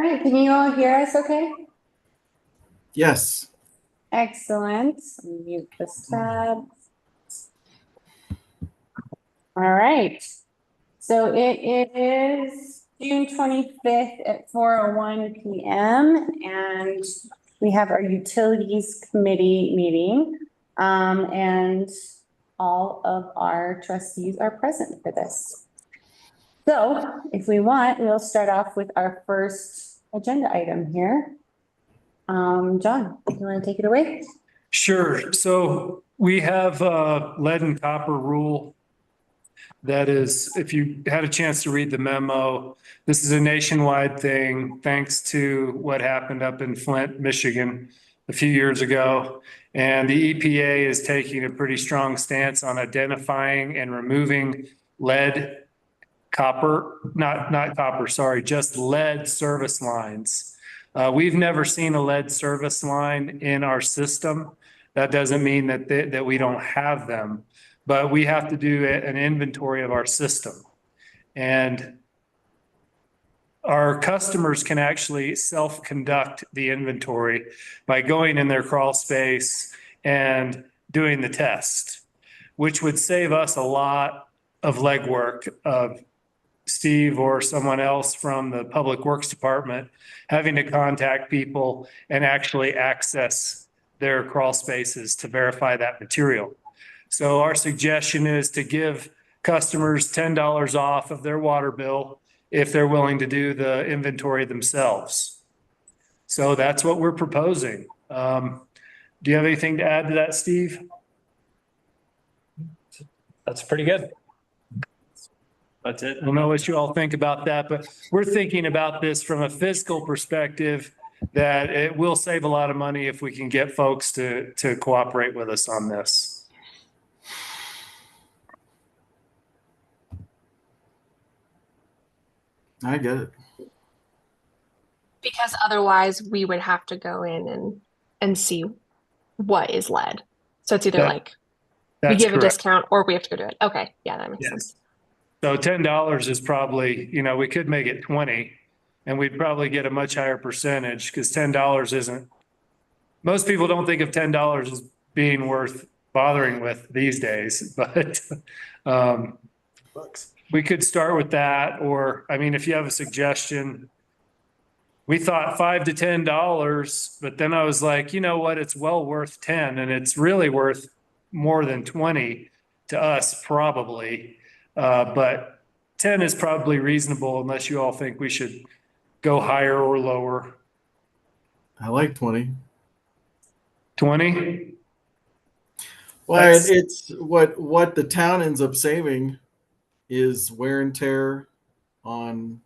right, can you all hear us okay? Yes. Excellent. Mute this tab. All right. So it is June 25th at 4:01 p.m. and we have our utilities committee meeting. And all of our trustees are present for this. So if we want, we'll start off with our first agenda item here. John, you want to take it away? Sure. So we have a lead and copper rule. That is, if you had a chance to read the memo, this is a nationwide thing, thanks to what happened up in Flint, Michigan a few years ago. And the EPA is taking a pretty strong stance on identifying and removing lead, copper, not copper, sorry, just lead service lines. We've never seen a lead service line in our system. That doesn't mean that we don't have them, but we have to do an inventory of our system. And our customers can actually self-conduct the inventory by going in their crawl space and doing the test, which would save us a lot of legwork of Steve or someone else from the Public Works Department having to contact people and actually access their crawl spaces to verify that material. So our suggestion is to give customers $10 off of their water bill if they're willing to do the inventory themselves. So that's what we're proposing. Do you have anything to add to that, Steve? That's pretty good. That's it. I don't know what you all think about that, but we're thinking about this from a fiscal perspective, that it will save a lot of money if we can get folks to cooperate with us on this. I get it. Because otherwise we would have to go in and see what is lead. So it's either like we give a discount or we have to go do it. Okay. Yeah, that makes sense. So $10 is probably, we could make it 20 and we'd probably get a much higher percentage because $10 isn't, most people don't think of $10 as being worth bothering with these days, but we could start with that. Or, if you have a suggestion, we thought $5 to $10, but then I was like, you know what, it's well worth 10 and it's really worth more than 20 to us probably. But 10 is probably reasonable unless you all think we should go higher or lower. I like 20. 20? Well, it's what the town ends up saving is wear and tear on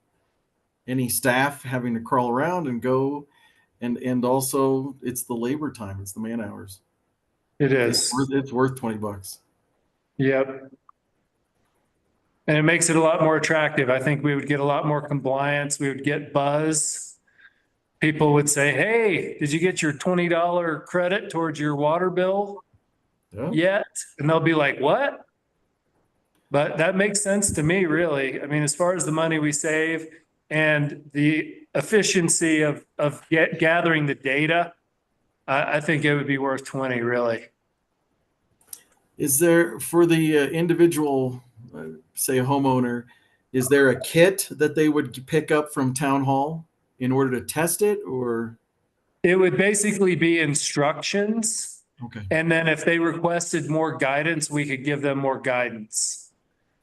any staff having to crawl around and go, and also it's the labor time, it's the man hours. It is. It's worth $20. Yep. And it makes it a lot more attractive. I think we would get a lot more compliance. We would get buzz. People would say, hey, did you get your $20 credit towards your water bill yet? And they'll be like, what? But that makes sense to me, really. As far as the money we save and the efficiency of gathering the data, I think it would be worth 20, really. Is there, for the individual, say a homeowner, is there a kit that they would pick up from town hall in order to test it, or? It would basically be instructions. Okay. And then if they requested more guidance, we could give them more guidance.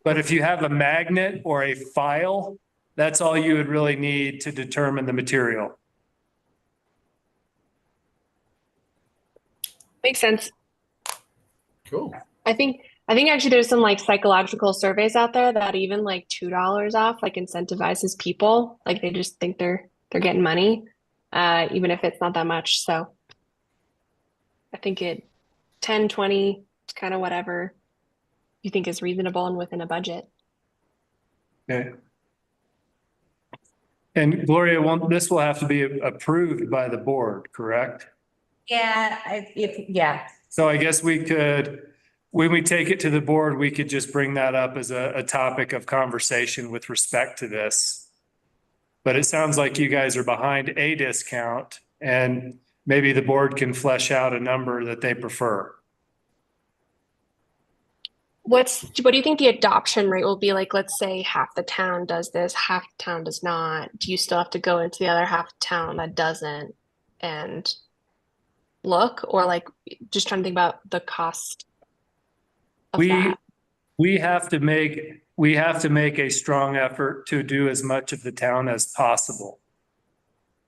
But if you have a magnet or a file, that's all you would really need to determine the material. Makes sense. Cool. I think actually there's some psychological surveys out there that even $2 off incentivizes people. They just think they're getting money, even if it's not that much. So I think 10, 20, kind of whatever you think is reasonable and within a budget. Okay. And Gloria, this will have to be approved by the board, correct? Yeah, yeah. So I guess we could, when we take it to the board, we could just bring that up as a topic of conversation with respect to this. But it sounds like you guys are behind a discount, and maybe the board can flesh out a number that they prefer. What do you think the adoption rate will be like? Let's say half the town does this, half the town does not. Do you still have to go into the other half of town that doesn't and look, or like just trying to think about the cost of that? We have to make a strong effort to do as much of the town as possible.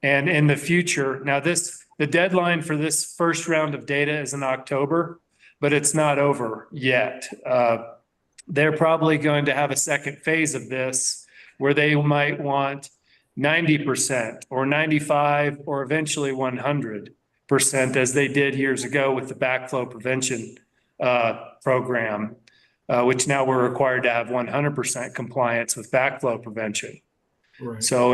And in the future, now the deadline for this first round of data is in October, but it's not over yet. They're probably going to have a second phase of this where they might want 90% or 95 or eventually 100% as they did years ago with the backflow prevention program, which now we're required to have 100% compliance with backflow prevention. Right. So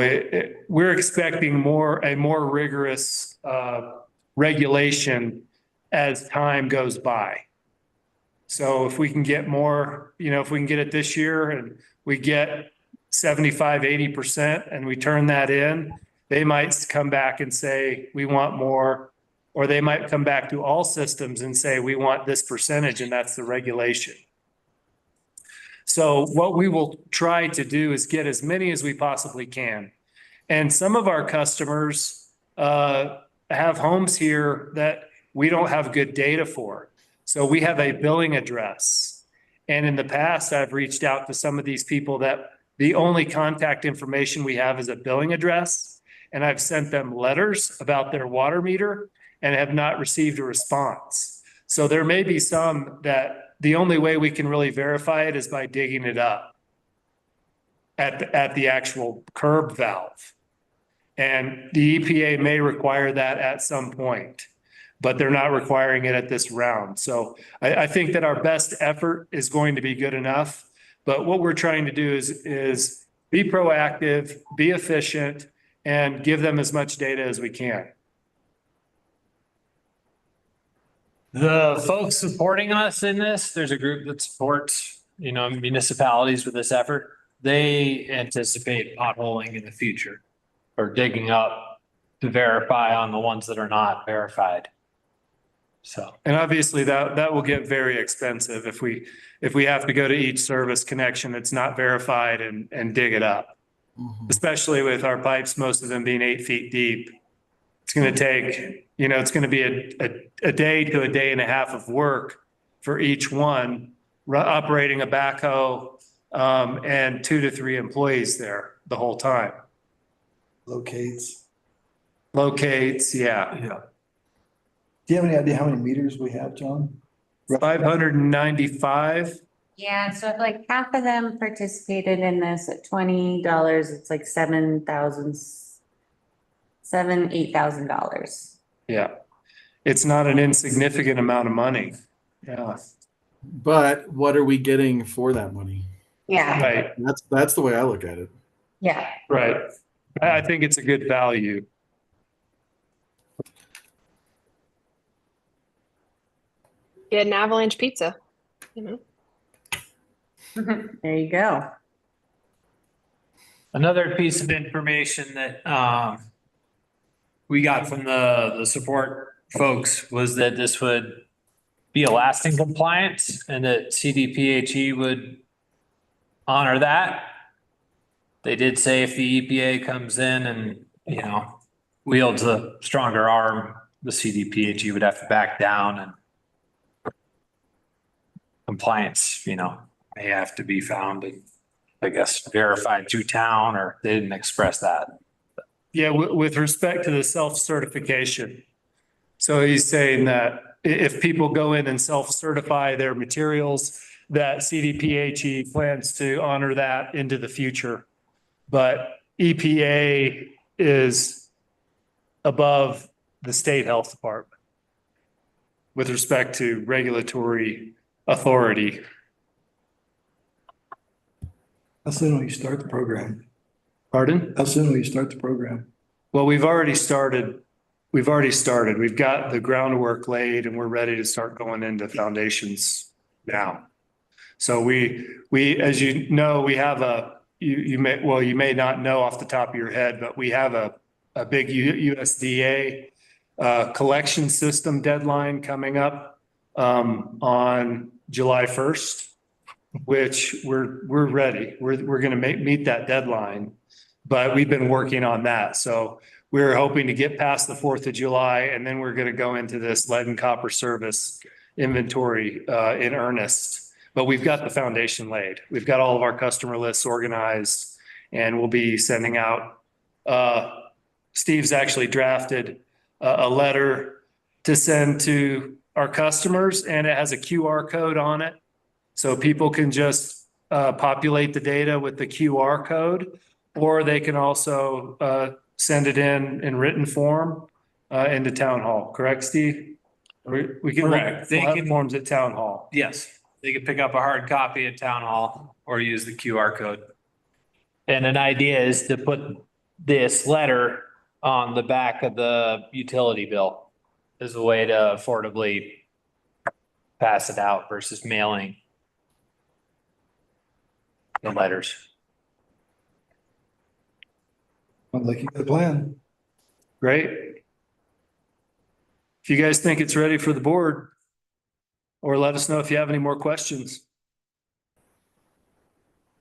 we're expecting a more rigorous regulation as time goes by. So if we can get more, if we can get it this year and we get 75, 80% and we turn that in, they might come back and say, we want more, or they might come back to all systems and say, we want this percentage, and that's the regulation. So what we will try to do is get as many as we possibly can. And some of our customers have homes here that we don't have good data for. So we have a billing address. And in the past, I've reached out to some of these people that the only contact information we have is a billing address. And I've sent them letters about their water meter and have not received a response. So there may be some that the only way we can really verify it is by digging it up at the actual curb valve. And the EPA may require that at some point, but they're not requiring it at this round. So I think that our best effort is going to be good enough. But what we're trying to do is be proactive, be efficient, and give them as much data as we can. The folks supporting us in this, there's a group that supports, municipalities with this effort. They anticipate potholing in the future or digging up to verify on the ones that are not verified. So, and obviously that will get very expensive if we have to go to each service connection that's not verified and dig it up. Mm-hmm. Especially with our pipes, most of them being 8 feet deep. It's going to take, it's going to be a day to a day and a half of work for each one, operating a backhoe and 2 to 3 employees there the whole time. Locates, yeah. Do you have any idea how many meters we have, John? 595. Yeah, so if like half of them participated in this at $20, it's like $8,000. Yeah. It's not an insignificant amount of money. Yeah. But what are we getting for that money? Yeah. Right. That's the way I look at it. Yeah. Right. I think it's a good value. Get an avalanche pizza. There you go. another piece of information that we got from the support folks was that this would be a lasting compliance and that CDPHE would honor that. They did say if the EPA comes in and, wields a stronger arm, the CDPHE would have to back down and compliance, may have to be found and I guess verified through town, or they didn't express that. Yeah, with respect to the self-certification. So he's saying that if people go in and self-certify their materials, that CDPHE plans to honor that into the future. But EPA is above the state health department with respect to regulatory authority. How soon will you start the program? Pardon? How soon will you start the program? Well, we've already started. We've got the groundwork laid and we're ready to start going into foundations now. So we, as you know, we have a you may not know off the top of your head, but we have a big USDA collection system deadline coming up on July 1st, which we're ready. We're going to meet that deadline, but we've been working on that. So we're hoping to get past the 4th of July, and then we're going to go into this lead and copper service inventory in earnest. But we've got the foundation laid. We've got all of our customer lists organized, and we'll be sending out. Steve's actually drafted a letter to send to our customers, and it has a QR code on it. So people can just populate the data with the QR code, or they can also send it in written form into town hall. Correct, Steve? We can Correct. They we'll have can- forms at town hall. Yes, they could pick up a hard copy at town hall or use the QR code. And an idea is to put this letter on the back of the utility bill as a way to affordably pass it out versus mailing the letters. Sounds like you got a plan. Great. If you guys think it's ready for the board, or let us know if you have any more questions.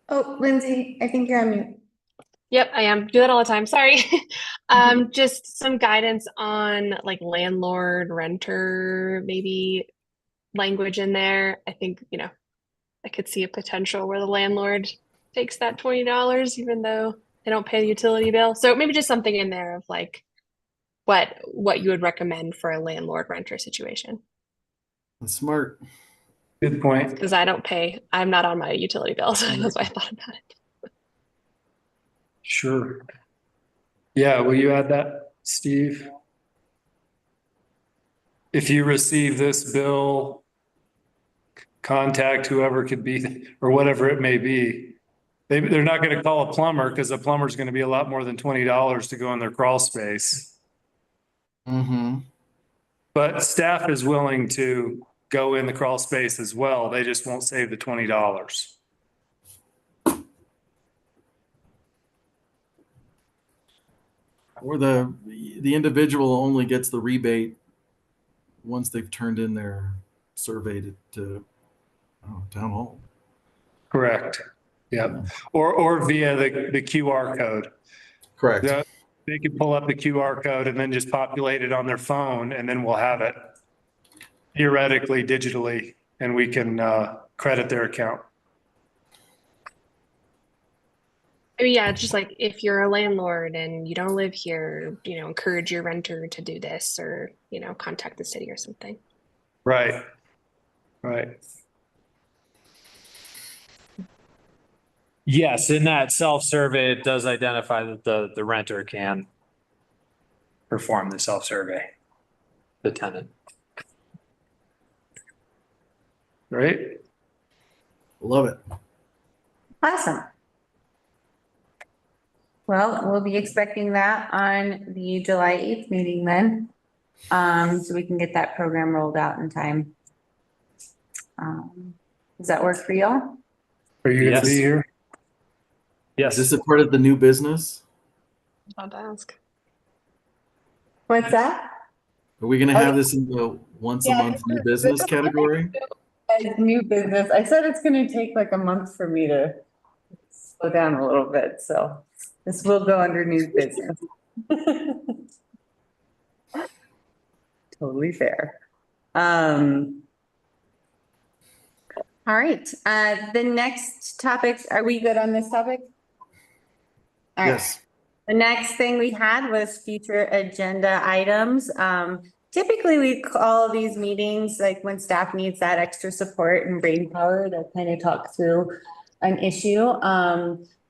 Oh, Lindsay, I think you're on mute. Yep, I am. Do that all the time. Sorry. Just some guidance on like landlord, renter, maybe language in there. I think, I could see a potential where the landlord takes that $20 even though they don't pay the utility bill. So maybe just something in there of like what you would recommend for a landlord renter situation. That's smart. Good point. Because I'm not on my utility bill, so that's why I thought about it. Sure. Yeah, will you add that, Steve? If you receive this bill, contact whoever could be, or whatever it may be. They're not going to call a plumber because a plumber's going to be a lot more than $20 to go in their crawl space. Mm-hmm. But staff is willing to go in the crawl space as well. They just won't save the $20. Or the individual only gets the rebate once they've turned in their survey to town hall. Correct. Yeah. Or via the QR code. Correct. They can pull up the QR code and then just populate it on their phone, and then we'll have it theoretically digitally, and we can credit their account. Yeah, it's just like if you're a landlord and you don't live here, encourage your renter to do this or, contact the city or something. Right. Right. Yes, in that self-survey, it does identify that the renter can perform the self-survey, the tenant. Right. Love it. Awesome. Well, we'll be expecting that on the July 8th meeting then. So we can get that program rolled out in time. Does that work for y'all? Are you going to be Yes. here? Is this Yes, a part of the new business? I'll ask. What's that? Are we going to have this in the once a Yeah, month new business category? New business. I said it's gonna take like a month for me to slow down a little bit, so this will go under new business. Totally fair. All right, the next topic, are we good on this topic? All right. Yes. The next thing we had was future agenda items. Typically we call these meetings like when staff needs that extra support and brain power to kind of talk through an issue.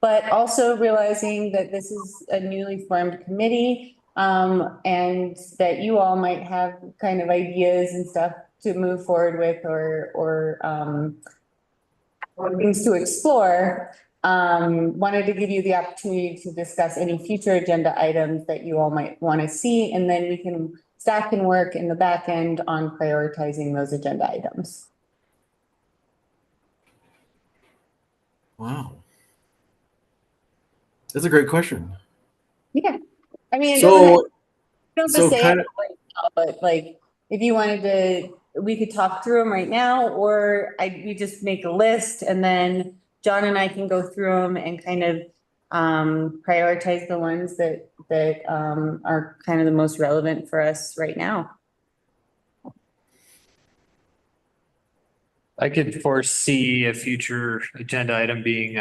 But also realizing that this is a newly formed committee, and that you all might have kind of ideas and stuff to move forward with or things to explore. Wanted to give you the opportunity to discuss any future agenda items that you all might want to see, and then staff can work in the back end on prioritizing those agenda items. Wow. That's a great question. Yeah. I mean, it doesn't, don't so just say kind it, but like, if you wanted to, we could talk through them right now, or we just make a list and then John and I can go through them and kind of prioritize the ones that are kind of the most relevant for us right now. I could foresee a future agenda item being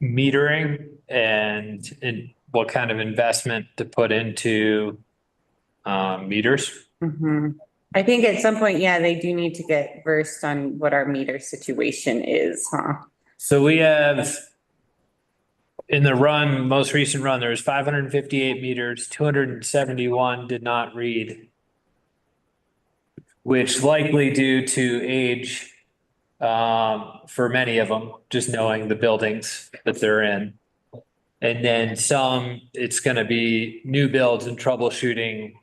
metering and what kind of investment to put into meters. Mhm. I think at some point, yeah, they do need to get versed on what our meter situation is, huh? So we have in the most recent run, there was 558 meters, 271 did not read, which likely due to age for many of them, just knowing the buildings that they're in. And then some, it's going to be new builds and troubleshooting.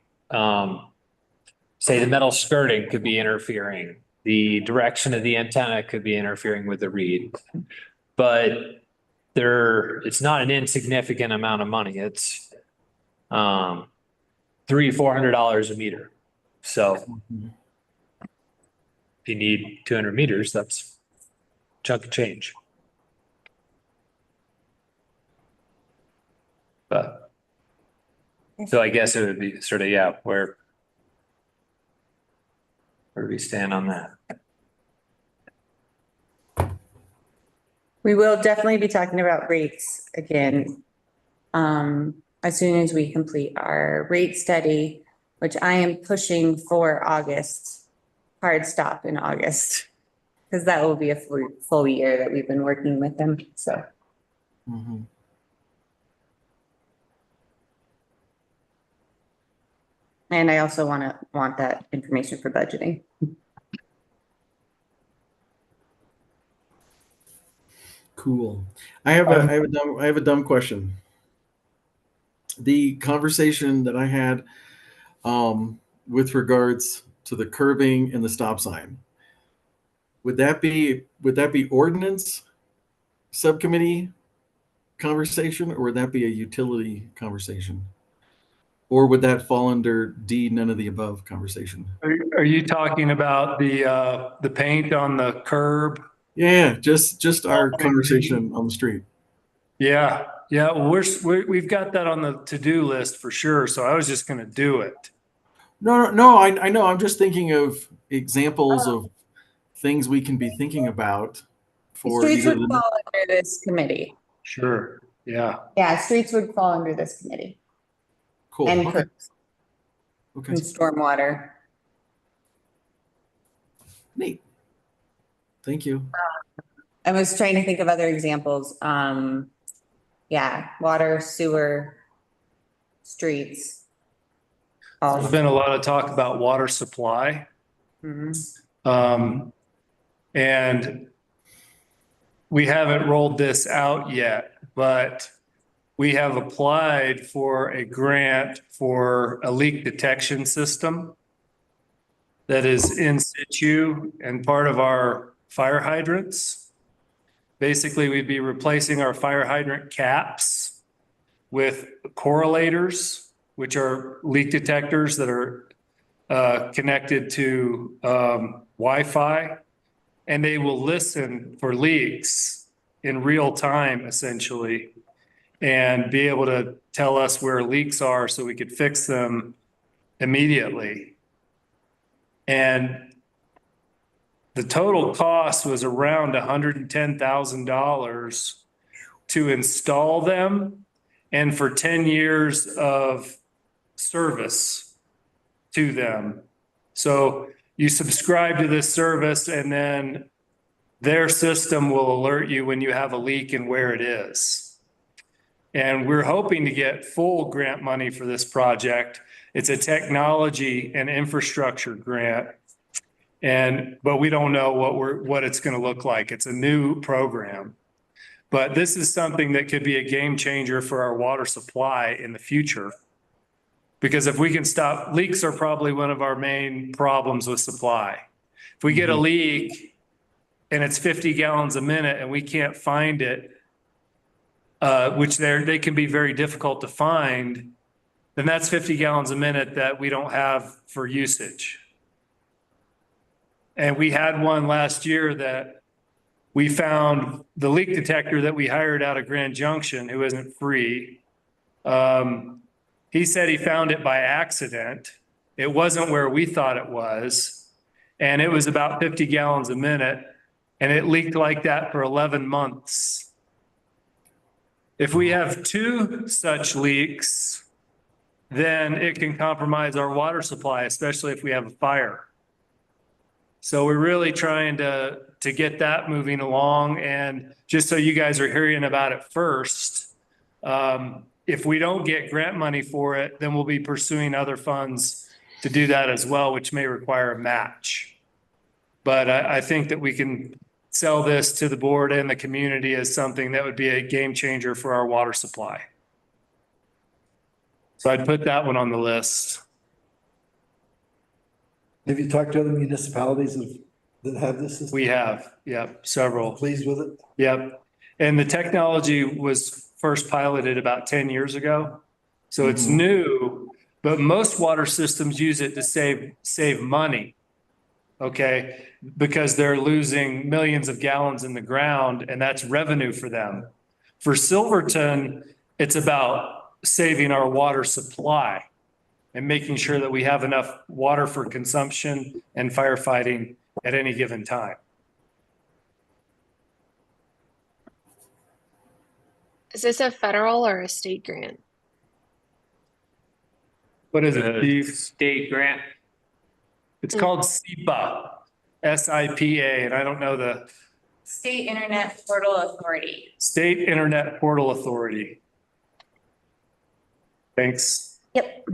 Say the metal skirting could be interfering. The direction of the antenna could be interfering with the read. But it's not an insignificant amount of money. It's $300-400 a meter. So if you need 200 meters, that's a chunk of change. But so I guess it would be sort of, yeah, where do we stand on that? We will definitely be talking about rates again. As soon as we complete our rate study, which I am pushing for August, hard stop in August. Because that will be a full year that we've been working with them, so. Mhm. And I also want that information for budgeting. Cool. I have a dumb question. The conversation that I had with regards to the curbing and the stop sign, would that be ordinance subcommittee conversation, or would that be a utility conversation? Or would that fall under D, none of the above conversation? Are you talking about the paint on the curb? Yeah, just our conversation on the street. Yeah, yeah, well, we've got that on the to-do list for sure, so I was just gonna do it. No, I know. I'm just thinking of examples of things we can be thinking about for Streets either would fall under this committee. Sure, yeah. Yeah, streets would fall under this committee. cool. And Okay. curbs Okay. and stormwater. Neat. Thank you. I was trying to think of other examples. Yeah, water, sewer, streets. There's been a lot of talk about water supply. Mhm. And we haven't rolled this out yet, but we have applied for a grant for a leak detection system that is in situ and part of our fire hydrants. Basically, we'd be replacing our fire hydrant caps with correlators, which are leak detectors that are connected to Wi-Fi, and they will listen for leaks in real time, essentially, and be able to tell us where leaks are so we could fix them immediately. And the total cost was around $110,000 to install them and for 10 years of service to them. So you subscribe to this service and then their system will alert you when you have a leak and where it is. And we're hoping to get full grant money for this project. It's a technology and infrastructure grant. But we don't know what it's going to look like. It's a new program. But this is something that could be a game changer for our water supply in the future. Because if we can stop, leaks are probably one of our main problems with supply. If we get a leak and it's 50 gallons a minute and we can't find it, which they can be very difficult to find, then that's 50 gallons a minute that we don't have for usage. And we had one last year that we found the leak detector that we hired out of Grand Junction, who isn't free. He said he found it by accident. It wasn't where we thought it was. And it was about 50 gallons a minute. And it leaked like that for 11 months. If we have 2 such leaks, then it can compromise our water supply, especially if we have a fire. So we're really trying to get that moving along. And just so you guys are hearing about it first, if we don't get grant money for it, then we'll be pursuing other funds to do that as well, which may require a match. But I think that we can sell this to the board and the community as something that would be a game changer for our water supply. So I'd put that one on the list. Have you talked to other municipalities that have this system? We have, yep, several. Pleased with it? Yep. And the technology was first piloted about 10 years ago. So it's new, but most water systems use it to save money. Okay. Because they're losing millions of gallons in the ground, and that's revenue for them. For Silverton, it's about saving our water supply and making sure that we have enough water for consumption and firefighting at any given time. Is this a federal or a state grant? What is it, Steve? State grant. It's called SIPA, SIPA, and I don't know the State Internet Portal Authority. State Internet Portal Authority. Thanks. Yep.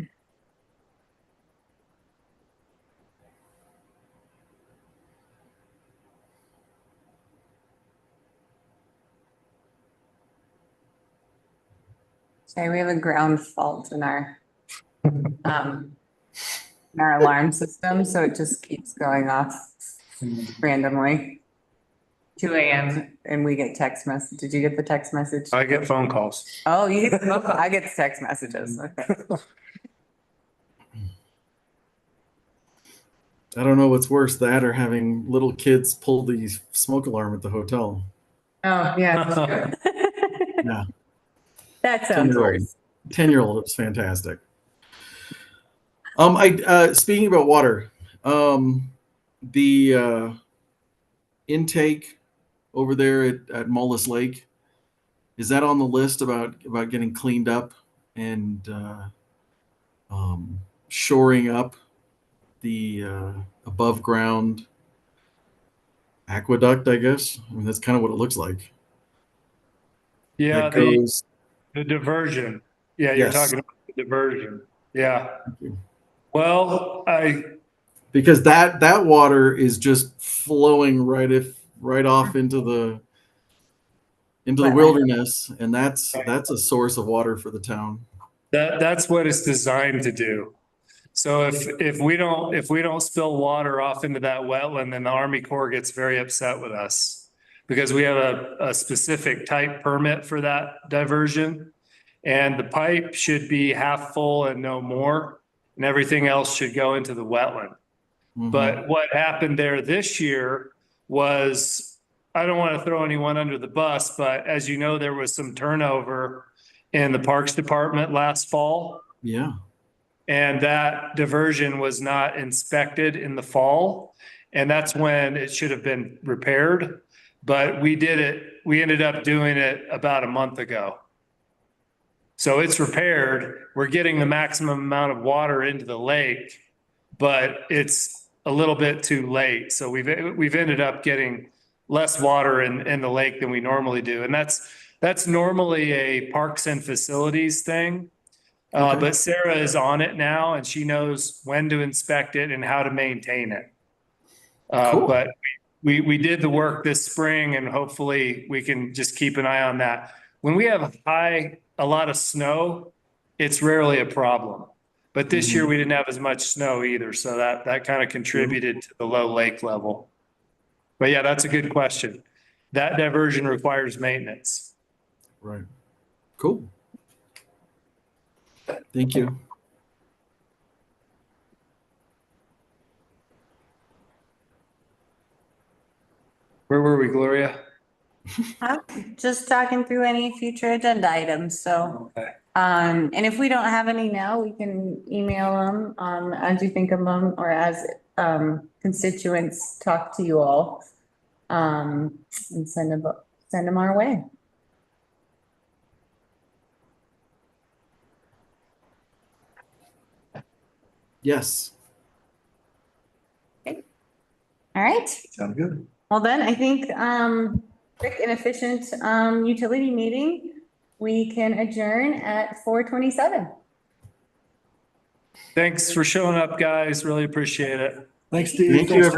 Sorry, we have a ground fault in our alarm system, so it just keeps going off randomly. 2 a.m. and we get text message. Did you get the text message? I get phone calls. Oh, you get, I get the text messages. Okay. I don't know what's worse, that or having little kids pull the smoke alarm at the hotel. Oh, yeah. Yeah. That sounds worse. 10-year-old, it's fantastic. Speaking about water, the intake over there at Mullis Lake, is that on the list about getting cleaned up and shoring up the above ground aqueduct, I guess? I mean, that's kind of what it looks like. Yeah, That goes, the diversion. Yeah, you're Yes. talking about the diversion. Yeah. Thank you. Well, Because that water is just flowing right off into the wilderness, and that's a source of water for the town. that's what it's designed to do. So if we don't spill water off into that wetland, then the Army Corps gets very upset with us because we have a specific type permit for that diversion. And the pipe should be half full and no more, and everything else should go into the wetland. Mhm. But what happened there this year was, I don't want to throw anyone under the bus, but as you know, there was some turnover in the Parks Department last fall. Yeah. And that diversion was not inspected in the fall. And that's when it should have been repaired. But we ended up doing it about a month ago. So it's repaired. We're getting the maximum amount of water into the lake, but it's a little bit too late. So we've ended up getting less water in the lake than we normally do. And that's normally a parks and facilities thing. Okay. But Sarah is on it now and she knows when to inspect it and how to maintain it. Cool. But we did the work this spring and hopefully we can just keep an eye on that. When we have a lot of snow, it's rarely a problem. But this year we didn't have as much snow either. So that kind of contributed to the low lake level. But yeah, that's a good question. That diversion requires maintenance. Right. Cool. Thank you. Where were we, Gloria? Just talking through any future agenda items, so. Okay. And if we don't have any now, we can email them, as you think of them, or as, constituents talk to you all. And send them our way. Yes. All right. Sound good. Well, then I think, quick and efficient, utility meeting, we can adjourn at 4:27. Thanks for showing up, guys. Really appreciate it. Thanks, Steve. Thank you, Thanks,